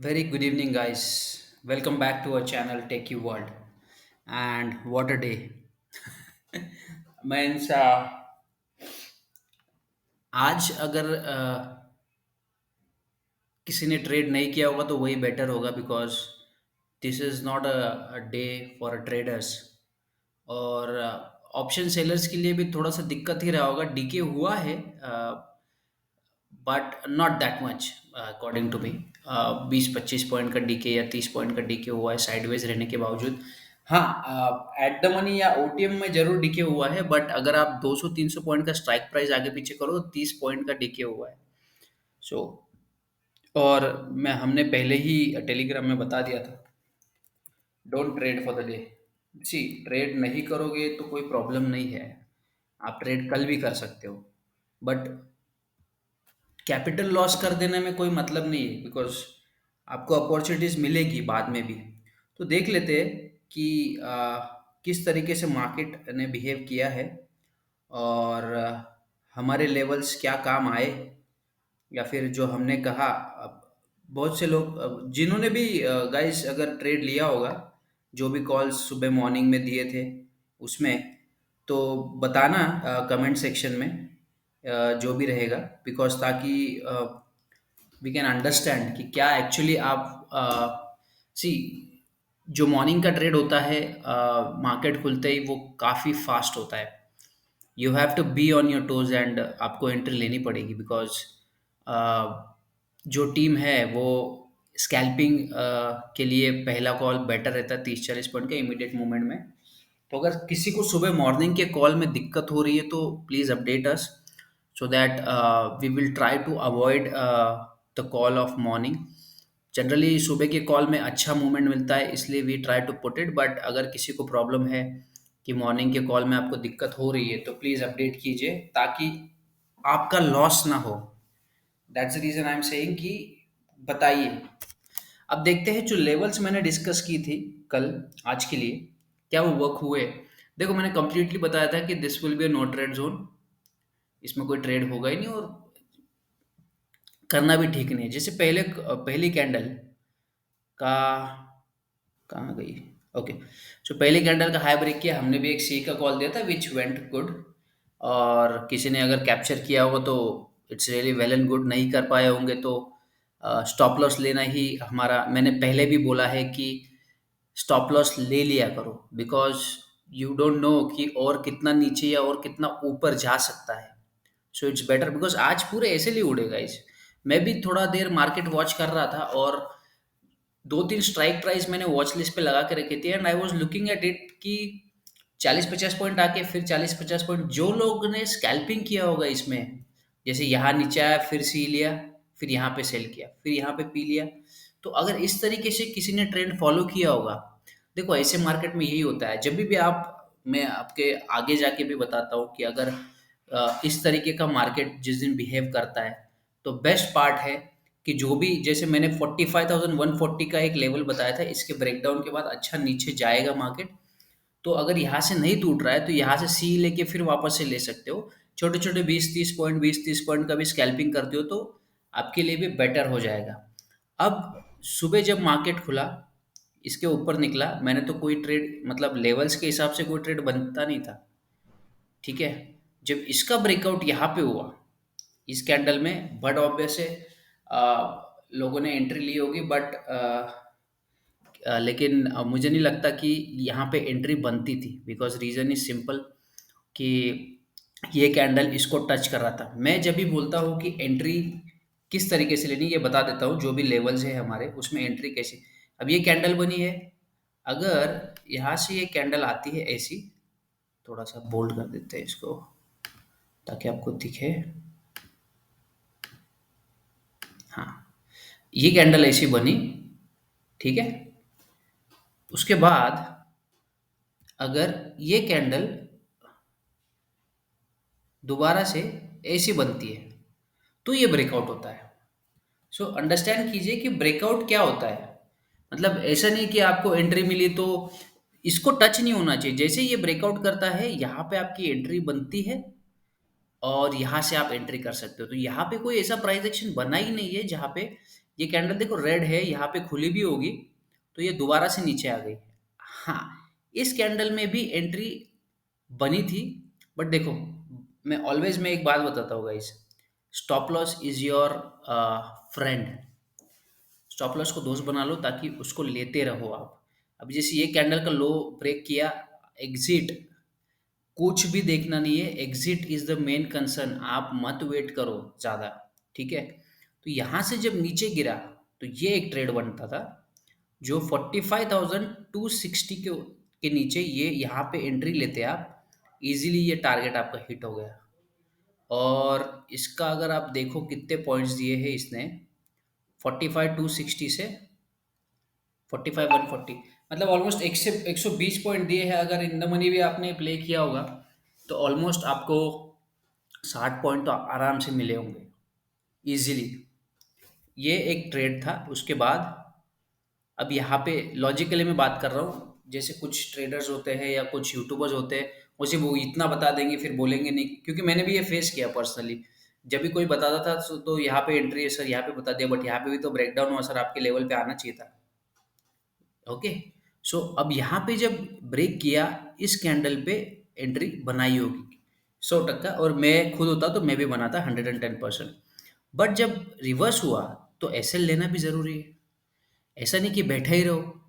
Very good evening, guys. Welcome back to our channel, Take You World. And what a day! Means आज अगर किसी ने trade नहीं किया होगा तो वही बेटर होगा because this is not a day for traders और ऑप्शन सेलर्स के लिए भी थोड़ा सा दिक्कत ही रहा होगा डीके हुआ है but not that much according to me 20-25 point का डीके या 30 पॉइंट का डीके हुआ है साइडवेज रहने के बावजूद हाँ एट द मनी या ओटीएम में जरूर डीके हुआ है बट अगर आप 200-300 पॉइंट का स्ट्राइक प्राइस आगे पीछे करो तो 30 पॉइंट का डीके हुआ है सो और मैं हमने पहले ही टेलीग्राम में बता दिया था don't trade for the day see trade नहीं करोगे तो कोई प्रॉब्लम नहीं है आप ट्रेड कल भी कर सकते हो बट कैपिटल लॉस कर देने में कोई मतलब नहीं है बिकॉज आपको अपॉर्चुनिटीज मिलेगी बाद में भी तो देख लेते हैं कि किस तरीके से मार्केट ने बिहेव किया है और हमारे लेवल्स क्या काम आए या फिर जो हमने कहा बहुत से लोग जिन्होंने भी गाइस अगर ट्रेड लिया होगा जो भी कॉल्स सुबह मॉर्निंग में दिए थे उसमें तो बताना कमेंट सेक्शन में जो भी रहेगा बिकॉज ताकि वी कैन अंडरस्टैंड कि क्या एक्चुअली आप सी जो मॉर्निंग का ट्रेड होता है मार्केट खुलते ही वो काफ़ी फास्ट होता है you have to be on your toes and आपको एंट्री लेनी पड़ेगी बिकॉज जो टीम है वो स्कैल्पिंग के लिए पहला कॉल बेटर रहता है 30-40 पॉइंट के इमीडिएट मूवमेंट में तो अगर किसी को सुबह मॉर्निंग के कॉल में दिक्कत हो रही है तो please update us so that we will try to avoid the call of morning generally सुबह के कॉल में अच्छा मूवमेंट मिलता है इसलिए we try to put it but अगर किसी को प्रॉब्लम है कि मॉर्निंग के कॉल में आपको दिक्कत हो रही है तो प्लीज़ अपडेट कीजिए ताकि आपका लॉस ना हो that's the reason I am saying कि बताइए अब देखते हैं जो लेवल्स मैंने डिस्कस की थी कल आज के लिए क्या वो वर्क हुए देखो मैंने कंप्लीटली बताया था कि this will be a no trade zone इसमें कोई ट्रेड होगा ही नहीं और करना भी ठीक नहीं है जैसे पहली कैंडल का कहाँ गई ओके सो पहली कैंडल का हाई ब्रेक किया हमने भी एक सी का कॉल दिया था विच वेंट गुड और किसी ने अगर कैप्चर किया होगा तो it's really well and good नहीं कर पाए होंगे तो स्टॉप लॉस लेना ही हमारा मैंने पहले भी बोला है कि स्टॉप लॉस ले लिया करो बिकॉज यू डोंट नो कि और कितना नीचे या और कितना ऊपर जा सकता है सो इट्स बेटर बिकॉज आज पूरे ऐसे लिए उड़ेगा इस मैं भी थोड़ा देर मार्केट वॉच कर रहा था और 2-3 स्ट्राइक प्राइस मैंने वॉच लिस्ट पे लगा के रखी थी and I was looking at it कि 40-50 पॉइंट आके फिर 40-50 पॉइंट जो लोग ने स्कैल्पिंग किया होगा इसमें जैसे यहाँ नीचे आया फिर सी लिया फिर यहाँ पे सेल किया फिर यहाँ पे पी लिया तो अगर इस तरीके से किसी ने ट्रेंड फॉलो किया होगा देखो ऐसे मार्केट में यही होता है जब भी आप मैं आपके आगे जाके भी बताता हूँ कि अगर इस तरीके का मार्केट जिस दिन बिहेव करता है तो बेस्ट पार्ट है कि जो भी जैसे मैंने 45,140 का एक लेवल बताया था इसके ब्रेकडाउन के बाद अच्छा नीचे जाएगा मार्केट तो अगर यहाँ से नहीं टूट रहा है तो यहाँ से सी लेके फिर वापस से ले सकते हो छोटे छोटे 20-30 पॉइंट का भी स्कैल्पिंग करते हो तो आपके लिए भी बेटर हो जाएगा अब सुबह जब मार्केट खुला इसके ऊपर निकला मैंने तो कोई ट्रेड मतलब लेवल्स के हिसाब से कोई ट्रेड बनता नहीं था ठीक है जब इसका ब्रेकआउट यहाँ पे हुआ इस कैंडल में बट ऑब्वियस है लोगों ने एंट्री ली होगी बट लेकिन मुझे नहीं लगता कि यहाँ पे एंट्री बनती थी बिकॉज रीज़न इज सिंपल कि ये कैंडल इसको टच कर रहा था मैं जब भी बोलता हूँ कि एंट्री किस तरीके से लेनी ये बता देता हूँ जो भी लेवल्स है हमारे उसमें एंट्री कैसी अब ये कैंडल बनी है अगर यहाँ से ये कैंडल आती है ऐसी थोड़ा सा बोल्ड कर देते हैं इसको ताकि आपको दिखे हाँ ये कैंडल ऐसी बनी ठीक है उसके बाद अगर ये कैंडल दोबारा से ऐसी बनती है तो ये ब्रेकआउट होता है सो अंडरस्टैंड कीजिए कि ब्रेकआउट क्या होता है मतलब ऐसा नहीं कि आपको एंट्री मिली तो इसको टच नहीं होना चाहिए जैसे ये ब्रेकआउट करता है यहाँ पे आपकी एंट्री बनती है और यहाँ से आप एंट्री कर सकते हो तो यहाँ पे कोई ऐसा प्राइस एक्शन बना ही नहीं है जहाँ पे ये कैंडल देखो रेड है, यहाँ पे खुली भी होगी तो ये दोबारा से नीचे आ गई। हाँ, इस कैंडल में भी एंट्री बनी थी, बट देखो मैं एक बात बताता हूँ guys, stop loss is your friend. Stop loss को दोस्त बना लो ताकि उसको लेते रहो आप। अब जैसे ये कैंडल का लो ब्रेक किया, एग्जिट, कुछ भी देखना नहीं है, exit is the main concern, आप मत वेट करो ज़्यादा। ठीक है, तो यहाँ से जब नीचे गिरा तो ये एक ट्रेड बनता था जो 45,260 के नीचे, ये यहाँ पे एंट्री लेते आप, इजीली ये टारगेट आपका हिट हो गया। और इसका अगर आप देखो कितने पॉइंट्स दिए हैं इसने, 45,260 से 45,140, मतलब ऑलमोस्ट 120 पॉइंट दिए हैं। अगर इन द मनी भी आपने प्ले किया होगा तो ऑलमोस्ट आपको 60 पॉइंट तो आराम से मिले होंगे इजीली। ये एक ट्रेड था। उसके बाद अब यहाँ पे लॉजिकली मैं बात कर रहा हूँ, जैसे कुछ ट्रेडर्स होते हैं या कुछ यूट्यूबर्स होते हैं, वो सिर्फ वो इतना बता देंगे फिर बोलेंगे नहीं, क्योंकि मैंने भी ये फेस किया पर्सनली। जब भी कोई बताता था तो यहाँ पे एंट्री है सर, यहाँ पे बता दिया, बट यहाँ पे भी तो ब्रेकडाउन हुआ सर, आपके लेवल पे आना चाहिए था। ओके, सो अब यहाँ पे जब ब्रेक किया, इस कैंडल पे एंट्री बनाई होगी 100%, और मैं खुद होता तो मैं भी बनाता 110%। बट जब रिवर्स हुआ तो एसएल लेना भी जरूरी है, ऐसा नहीं कि बैठे ही रहो।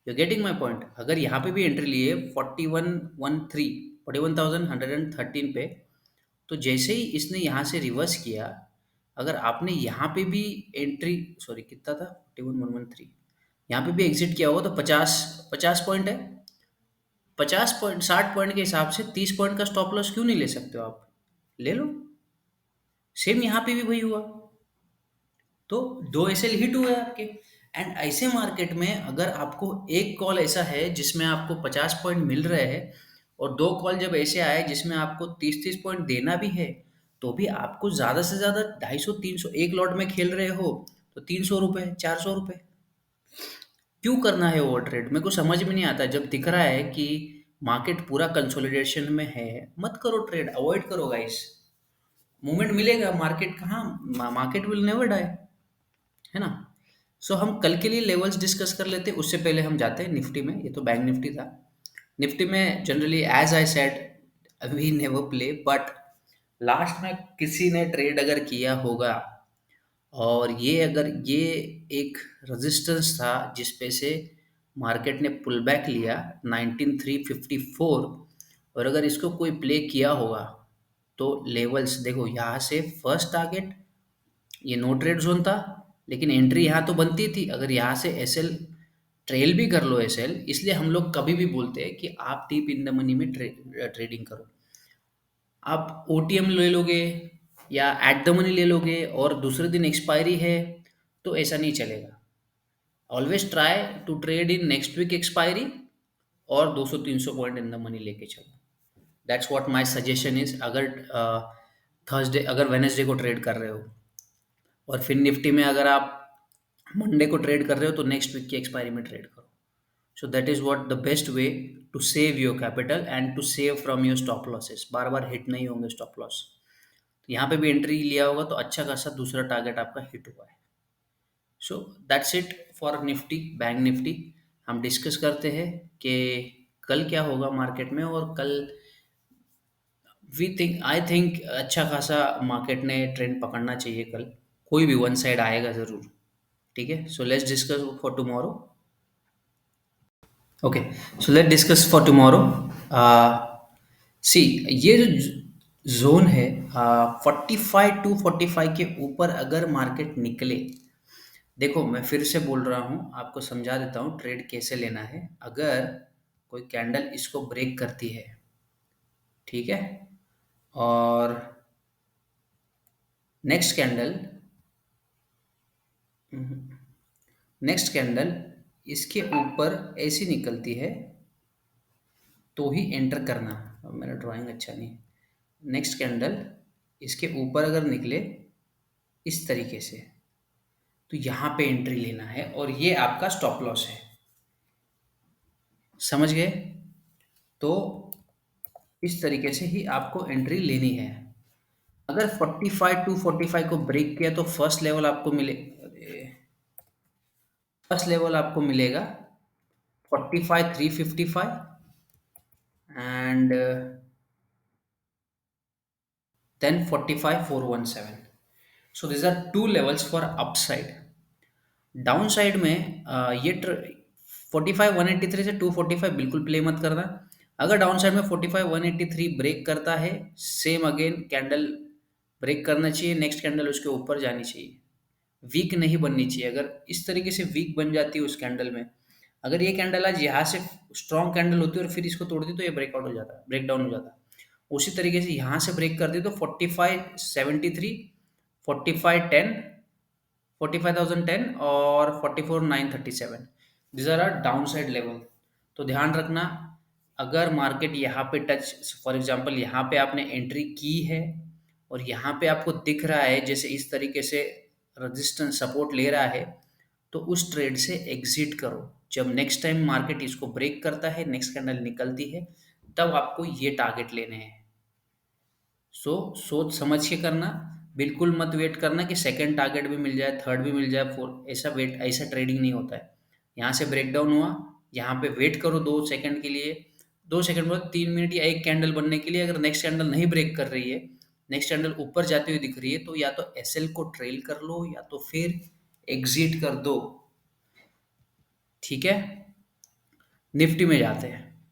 You getting my point? अगर यहाँ पे भी एंट्री लिए 4113 पे, तो जैसे ही इसने यहाँ से रिवर्स किया, अगर आपने यहाँ पे भी एंट्री, सॉरी कितना था, 41,113, यहाँ पे भी एग्जिट किया होगा तो 50 पॉइंट है, 50 पॉइंट, 60 पॉइंट के हिसाब से 30 पॉइंट का स्टॉप लॉस क्यों नहीं ले सकते हो आप? ले लो। सेम यहाँ पे भी वही हुआ, तो दो एसएल हिट हुए आपके। एंड ऐसे मार्केट में अगर आपको एक कॉल ऐसा है जिसमें आपको 50 पॉइंट मिल रहे हैं, और दो कॉल जब ऐसे आए जिसमें आपको 30-30 पॉइंट देना भी है, तो भी आपको ज़्यादा से ज़्यादा 250-300, एक लॉट में खेल रहे हो तो 300 रुपये, 400 रुपये, क्यों करना है ओवर ट्रेड? मेरे को समझ में नहीं आता। जब दिख रहा है कि मार्केट पूरा कंसोलिडेशन में है, मत करो ट्रेड, अवॉइड करो गाइस। मूवमेंट मिलेगा, मार्केट कहाँ, मार्केट विल नेवर डाई, है ना? सो हम कल के लिए लेवल्स डिस्कस कर लेते हैं, उससे पहले हम जाते हैं निफ्टी में। ये तो बैंक निफ्टी था। निफ्टी में generally as I said we never play, but last में किसी ने ट्रेड अगर किया होगा, और ये अगर ये एक रेजिस्टेंस था जिस पे से मार्केट ने पुल बैक लिया 19,354, और अगर इसको कोई प्ले किया होगा तो लेवल्स देखो, यहाँ से फर्स्ट टारगेट ये नो ट्रेड जोन था, लेकिन एंट्री यहाँ तो बनती थी। अगर यहाँ से एसएल ट्रेल भी कर लो एसएल, इसलिए हम लोग कभी भी बोलते हैं कि आप डीप इन द मनी में ट्रेडिंग करो। आप ओटीएम ले लोगे या एट द मनी ले लोगे और दूसरे दिन एक्सपायरी है, तो ऐसा नहीं चलेगा। Always try to trade in next week expiry, और 200-300 पॉइंट इन द मनी लेके चलो। That's what my suggestion is. अगर थर्सडे, अगर वेनेसडे को ट्रेड कर रहे हो, और फिर निफ्टी में अगर आप मंडे को ट्रेड कर रहे हो, तो नेक्स्ट वीक की एक्सपायरी में ट्रेड करो। So that is what the best way to save your capital and to save from your stop losses. बार बार हिट नहीं होंगे स्टॉप लॉस। यहाँ पे भी एंट्री लिया होगा तो अच्छा खासा दूसरा टारगेट आपका हिट हुआ है। So that's it for Nifty, bank Nifty. हम डिस्कस करते हैं कि कल क्या होगा मार्केट में, और कल आई थिंक अच्छा खासा मार्केट ने ट्रेंड पकड़ना चाहिए कल। कोई भी वन साइड आएगा ज़रूर। ठीक है, so let's discuss for tomorrow. Okay, so let discuss for tomorrow. See, ये जो जोन है 45-45 के ऊपर अगर मार्केट निकले, देखो मैं फिर से बोल रहा हूँ, आपको समझा देता हूँ ट्रेड कैसे लेना है। अगर कोई कैंडल इसको ब्रेक करती है, ठीक है, और नेक्स्ट कैंडल, नेक्स्ट कैंडल इसके ऊपर ऐसी निकलती है, तो ही एंटर करना। अब मेरा ड्राइंग अच्छा नहीं है। नेक्स्ट कैंडल इसके ऊपर अगर निकले इस तरीके से, तो यहाँ पे एंट्री लेना है, और ये आपका स्टॉप लॉस है। समझ गए? तो इस तरीके से ही आपको एंट्री लेनी है। अगर 45-45 को ब्रेक किया तो फर्स्ट लेवल आपको मिले, फर्स्ट लेवल आपको मिलेगा 45,355 and then 45,417. So these are two levels for upside. Down side में ये 45,183 से 245 बिल्कुल प्ले मत करना। अगर डाउन साइड में 45,183 ब्रेक करता है, सेम अगेन कैंडल ब्रेक करना चाहिए, नेक्स्ट कैंडल उसके ऊपर जानी चाहिए, वीक नहीं बननी चाहिए। अगर इस तरीके से वीक बन जाती है उस कैंडल में, अगर ये कैंडल आज यहाँ से स्ट्रॉन्ग कैंडल होती है और फिर इसको तोड़ती तो ये ब्रेकआउट हो जाता है, ब्रेक डाउन हो जाता है। उसी तरीके से यहाँ से ब्रेक करती तो 45,73, 45,10, 45,010 और 44,937, this are down side level. तो ध्यान रखना, अगर मार्केट यहाँ पे टच, फॉर एग्जांपल यहाँ पे आपने एंट्री की है और यहाँ पे आपको दिख रहा है जैसे इस तरीके से रेजिस्टेंस सपोर्ट ले रहा है, तो उस ट्रेड से एग्जिट करो। जब नेक्स्ट टाइम मार्केट इसको ब्रेक करता है, नेक्स्ट कैंडल निकलती है, तब आपको ये टारगेट लेने हैं। सो सोच समझ के करना, बिल्कुल मत वेट करना कि सेकंड टारगेट भी मिल जाए, थर्ड भी मिल जाए, फोर्थ, ऐसा ट्रेडिंग नहीं होता है। यहाँ से ब्रेकडाउन हुआ, यहाँ पे वेट करो 2 सेकंड के लिए, 2 सेकंड बाद 3 मिनट या एक कैंडल बनने के लिए। अगर नेक्स्ट कैंडल नहीं ब्रेक कर रही है, नेक्स्ट कैंडल ऊपर जाती हुई दिख रही है, तो या तो एसएल को ट्रेल कर लो या तो फिर एग्जिट कर दो। ठीक है, निफ्टी में जाते हैं।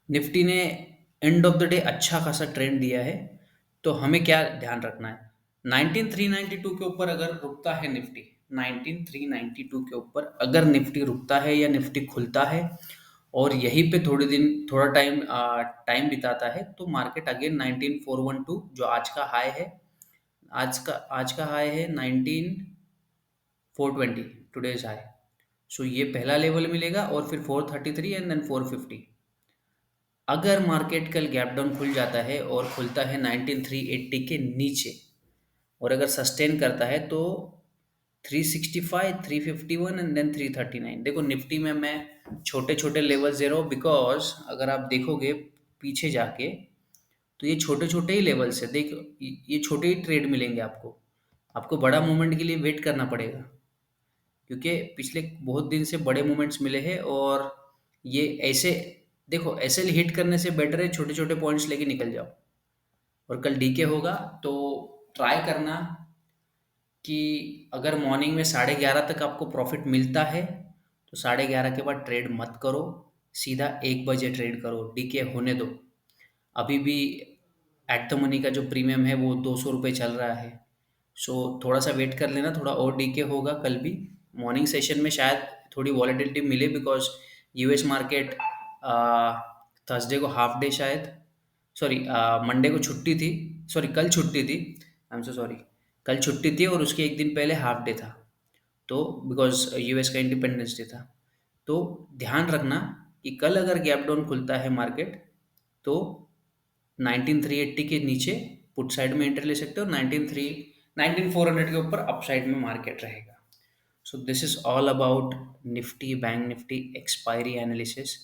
निफ्टी ने एंड ऑफ द डे अच्छा खासा ट्रेंड दिया है, तो हमें क्या ध्यान रखना है, 19,392 के ऊपर अगर रुकता है निफ्टी, 19,392 के ऊपर अगर निफ्टी रुकता है या निफ्टी खुलता है और यहीं पे थोड़ा टाइम बिताता है, तो मार्केट अगेन 19,412 जो आज का हाई है, आज का हाई है 19,420, टुडेज हाई। सो ये पहला लेवल मिलेगा और फिर 433 एंड देन 450। अगर मार्केट कल गैप डाउन खुल जाता है और खुलता है 19,380 के नीचे और अगर सस्टेन करता है, तो 365, 351 एंड देन 339। देखो निफ्टी में मैं छोटे छोटे लेवल्स दे रहा हूँ, बिकॉज अगर आप देखोगे पीछे जाके, तो ये छोटे छोटे ही लेवल्स है। देखो ये छोटे ही ट्रेड मिलेंगे आपको, आपको बड़ा मूवमेंट के लिए वेट करना पड़ेगा, क्योंकि पिछले बहुत दिन से बड़े मूवमेंट्स मिले हैं। और ये ऐसे, देखो ऐसे हिट करने से बेटर है छोटे छोटे पॉइंट्स लेके निकल जाओ। और कल डीके होगा, तो ट्राई करना कि अगर मॉर्निंग में 11:30 तक आपको प्रॉफिट मिलता है, तो 11:30 के बाद ट्रेड मत करो, सीधा 1 बजे ट्रेड करो, डीके होने दो। अभी भी एट द मनी का जो प्रीमियम है वो 200 रुपये चल रहा है। सो थोड़ा सा वेट कर लेना, थोड़ा और डीके होगा कल भी। मॉर्निंग सेशन में शायद थोड़ी वॉलेटिलिटी मिले, बिकॉज यूएस मार्केट थर्सडे को हाफ डे शायद, सॉरी मंडे को छुट्टी थी, सॉरी कल छुट्टी थी, आई एम सो सॉरी, कल छुट्टी थी और उसके एक दिन पहले हाफ डे था, तो बिकॉज यूएस का इंडिपेंडेंस डे था। तो ध्यान रखना कि कल अगर गैप डाउन खुलता है मार्केट, तो 19,380 के नीचे पुट साइड में एंट्री ले सकते हो, 19,400 के ऊपर अप साइड में मार्केट रहेगा। So this is all about Nifty, bank Nifty expiry analysis.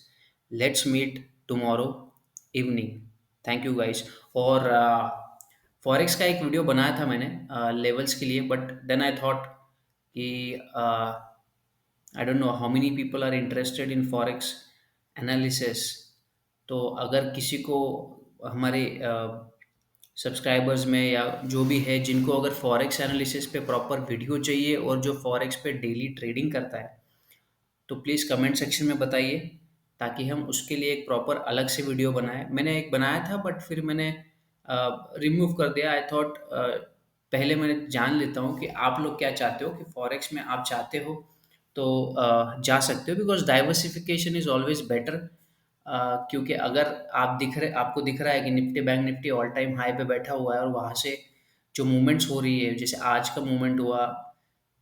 Let's meet tomorrow evening. Thank you guys. और फॉरेक्स का एक वीडियो बनाया था मैंने लेवल्स के लिए, बट देन आई थॉट कि I don't know how many people are interested in forex analysis. तो अगर किसी को हमारे सब्सक्राइबर्स में या जो भी है जिनको अगर फॉरेक्स एनालिसिस पे प्रॉपर वीडियो चाहिए और जो फॉरेक्स पे डेली ट्रेडिंग करता है, तो प्लीज़ कमेंट सेक्शन में बताइए, ताकि हम उसके लिए एक प्रॉपर अलग से वीडियो बनाएं। मैंने एक बनाया था बट फिर मैंने रिमूव कर दिया। आई थॉट पहले मैं जान लेता हूँ कि आप लोग क्या चाहते हो, कि फॉरेक्स में आप चाहते हो तो जा सकते हो, because diversification is always better. क्योंकि अगर आपको दिख रहा है कि Nifty, bank Nifty all time high पे बैठा हुआ है और वहाँ से जो मूवमेंट्स हो रही है, जैसे आज का मूवमेंट हुआ,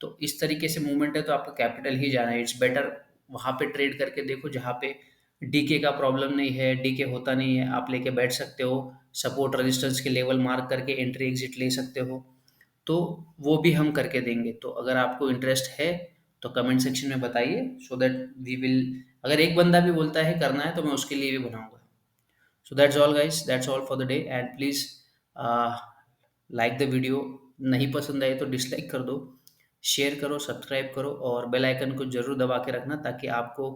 तो इस तरीके से मूवमेंट है, तो आपका कैपिटल ही जाना है। इट्स बेटर वहाँ पे ट्रेड करके देखो जहाँ पे डीके का प्रॉब्लम नहीं है, डीके होता नहीं है, आप लेके बैठ सकते हो, सपोर्ट रेजिस्टेंस के लेवल मार्क करके एंट्री एग्जिट ले सकते हो। तो वो भी हम करके देंगे। तो अगर आपको इंटरेस्ट है तो कमेंट सेक्शन में बताइए, सो दैट वी विल, अगर एक बंदा भी बोलता है करना है तो मैं उसके लिए भी बनाऊंगा। So that's all guys, that's all for the day, and please like the video. नहीं पसंद आए तो डिसलाइक कर दो, शेयर करो, सब्सक्राइब करो और बेल आइकन को ज़रूर दबा के रखना ताकि आपको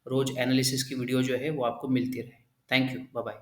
रोज़ एनालिसिस की वीडियो जो है वो आपको मिलती रहे। Thank you, bye bye.